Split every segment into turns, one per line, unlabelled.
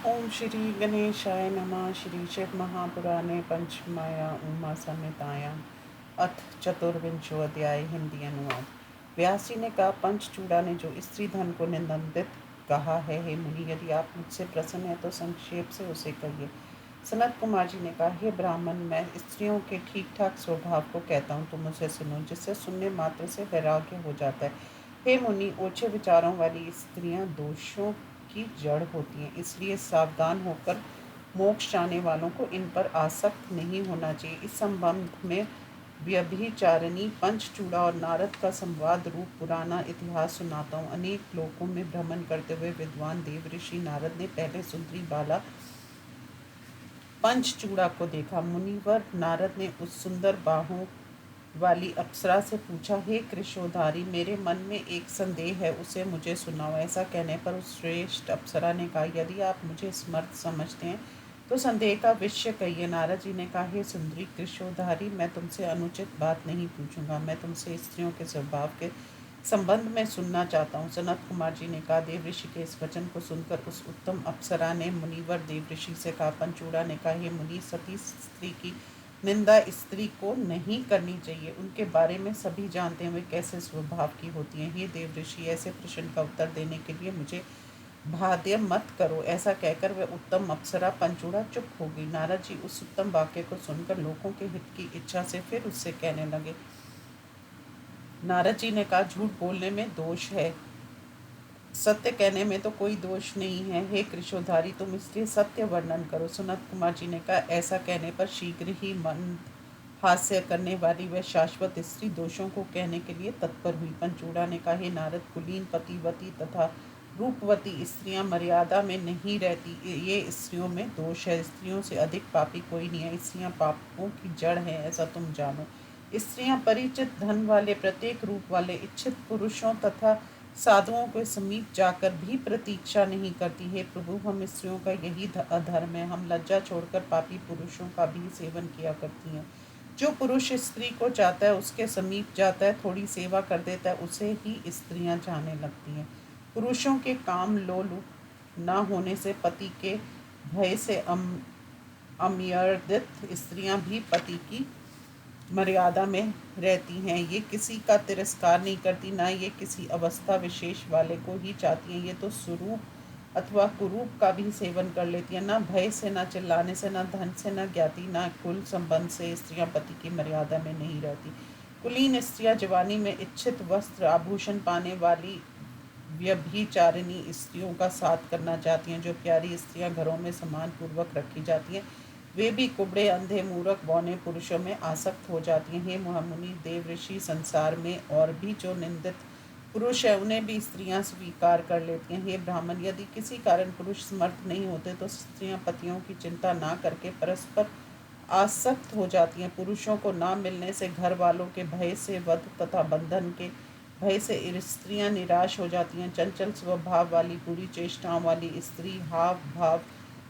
ओम श्री गणेशाय नमः। श्री शिव महापुराणे पंचमाया उमा संहितायां अथ चतुर्विंशो अध्याय। हिंदी अनुवाद। व्यास जी ने कहा, पंचचूड़ा ने जो स्त्री धन को निंदित कहा है, हे मुनि, यदि आप मुझसे प्रसन्न है तो संक्षेप से उसे कहिए। सनत कुमार जी ने कहा, हे ब्राह्मण, मैं स्त्रियों के ठीक ठाक स्वभाव को कहता हूँ, तुम उसे सुनो, जिससे सुनने मात्र से वैराग्य हो जाता है। हे मुनि, ओछे विचारों वाली स्त्रियां दोषों की जड़ होती हैं, इसलिए सावधान होकर मोक्ष चाहने वालों को इन पर आसक्त नहीं होना चाहिए। इस संबंध में व्यभिचारिणी पंचचूड़ा और नारद का संवाद रूप पुराना इतिहास सुनाता हूँ। अनेक लोकों में भ्रमण करते हुए विद्वान देव ऋषि नारद ने पहले सुंदरी बाला पंचचूड़ा को देखा। मुनिवर नारद ने उस सुंदर बाहों वाली अप्सरा से पूछा, हे कृशोधारी, मेरे मन में एक संदेह है, उसे मुझे सुनाओ। ऐसा कहने पर उस श्रेष्ठ अप्सरा ने कहा, यदि आप मुझे समर्थ समझते हैं तो संदेह का विषय कहिए। नारद जी ने कहा, हे सुंदरी कृशोधारी, मैं तुमसे अनुचित बात नहीं पूछूंगा, मैं तुमसे स्त्रियों के स्वभाव के संबंध में सुनना चाहता हूँ। सनत कुमार जी ने कहा, देव ऋषि के इस वचन को सुनकर उस उत्तम अप्सरा ने मुनिवर देव ऋषि से कहा, पंचूड़ा ने कहा, हे मुनि, सती स्त्री की निंदा स्त्री को नहीं करनी चाहिए। उनके बारे में सभी जानते हैं वे कैसे स्वभाव की होती हैं। हे देव ऋषि, ऐसे प्रश्न का उत्तर देने के लिए मुझे बाध्य मत करो। ऐसा कहकर वह उत्तम अप्सरा पंचूड़ा चुप हो गई। नारद जी उस उत्तम वाक्य को सुनकर लोगों के हित की इच्छा से फिर उससे कहने लगे। नारद जी ने कहा, झूठ बोलने में दोष है, सत्य कहने में तो कोई दोष नहीं है। हे कृशोधारी, तुम इसलिए सत्य वर्णन करो। सनत कुमार जी ने कहा, ऐसा कहने पर शीघ्र ही मन हास्य करने वाली वह शाश्वत स्त्री दोषों को कहने के लिए तत्पर हुई। पंचूड़ा ने कहा, हे नारद, कुलीन, पतिवती तथा रूपवती स्त्रियां मर्यादा में नहीं रहती, ये स्त्रियों में दोष है। स्त्रियों से अधिक पापी कोई नहीं है, स्त्रियां पापों की जड़ हैं, ऐसा तुम जानो। स्त्रियां परिचित धन वाले, प्रत्येक रूप वाले इच्छित पुरुषों तथा साधुओं के समीप जाकर भी प्रतीक्षा नहीं करती। हे प्रभु, हम स्त्रियों का यही अधर्म है, हम लज्जा छोड़कर पापी पुरुषों का भी सेवन किया करती हैं। जो पुरुष स्त्री को चाहता है उसके समीप जाता है, थोड़ी सेवा कर देता है, उसे ही स्त्रियां चाहने लगती हैं। पुरुषों के काम लोलुप न होने से, पति के भय से अमर्यादित स्त्रियां भी पति की मर्यादा में रहती हैं। ये किसी का तिरस्कार नहीं करती, ना ये किसी अवस्था विशेष वाले को ही चाहती हैं। ये तो स्वरूप अथवा कुरूप का भी सेवन कर लेती हैं। ना भय से, ना चिल्लाने से, ना धन से, ना ज्ञाति, ना कुल संबंध से स्त्रियां पति की मर्यादा में नहीं रहती। कुलीन स्त्रियां जवानी में इच्छित वस्त्र आभूषण पाने वाली व्यभिचारिणी स्त्रियों का साथ करना चाहती हैं। जो प्यारी स्त्रियां घरों में सम्मान पूर्वक रखी जाती हैं, वे भी कुबड़े, अंधे, मूर्ख, बौने पुरुषों में आसक्त हो जाती हैं। हे मुनि, देव ऋषि, संसार में और भी जो निंदित पुरुष है उन्हें भी स्त्रियां स्वीकार कर लेती हैं। हे ब्राह्मण, यदि किसी कारण पुरुष समर्थ नहीं होते तो स्त्रियां पतियों की चिंता ना करके परस्पर आसक्त हो जाती हैं। पुरुषों को ना मिलने से, घर वालों के भय से, वध तथा बंधन के भय से स्त्रियां निराश हो जाती हैं। चंचल स्वभाव वाली, बुरी चेष्टाओं वाली स्त्री हाव भाव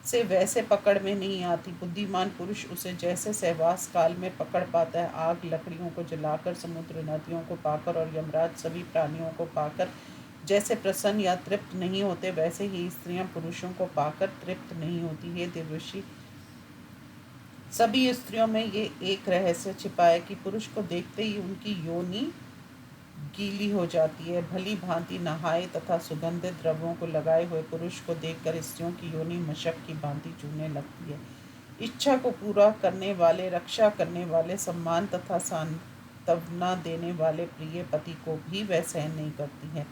से वैसे पकड़ में नहीं आती। बुद्धिमान पुरुष उसे जैसे सहवास काल में पकड़ पाता है, आग लकड़ियों को जलाकर, समुद्र नदियों को पाकर और यमराज सभी प्राणियों को पाकर जैसे प्रसन्न या तृप्त नहीं होते, वैसे ही स्त्रियां पुरुषों को पाकर तृप्त नहीं होती। हे देवर्षि, सभी स्त्रियों में ये एक रहस्य छिपा है कि पुरुष को देखते ही उनकी योनि गीली हो जाती है। भली भांति नहाए तथा सुगंधित द्रव्यों को लगाए हुए पुरुष को देखकर स्त्रियों की योनि मशक की भांति चूने लगती है। इच्छा को पूरा करने वाले, रक्षा करने वाले, सम्मान तथा सांत्वना देने वाले प्रिय पति को भी वह सहन नहीं करती है।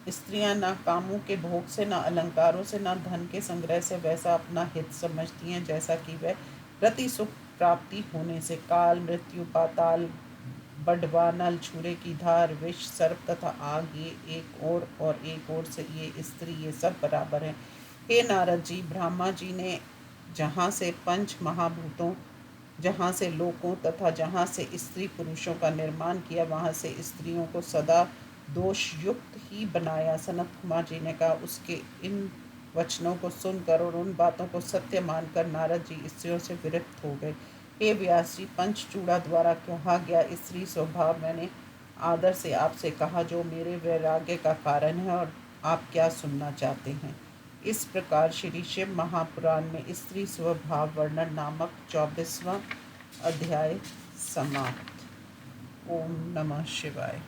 स्त्रियां न कामों के भोग से, न अलंकारों से, न धन के संग्रह से वैसा अपना हित समझती हैं, जैसा कि वह प्रति सुख प्राप्ति होने से काल, मृत्यु, पाताल, बड़वा, नल, छुरे की धार, विष, सर्प तथा आग, ये एक और एक ओर से ये स्त्री, ये सब बराबर हैं। हे नारद जी, ब्रह्मा जी ने जहाँ से पंच महाभूतों, जहाँ से लोकों तथा जहाँ से स्त्री पुरुषों का निर्माण किया, वहाँ से स्त्रियों को सदा दोष युक्त ही बनाया। सनत कुमार जी ने कहा, उसके इन वचनों को सुनकर और उन बातों को सत्य मानकर नारद जी स्त्रियों से विरक्त हो गए। हे व्यास जी, पंचचूड़ा द्वारा कहा गया स्त्री स्वभाव मैंने आदर से आपसे कहा, जो मेरे वैराग्य का कारण है, और आप क्या सुनना चाहते हैं। इस प्रकार श्री शिव महापुराण में स्त्री स्वभाव वर्णन नामक 24वां अध्याय समाप्त। ओम नमः शिवाय।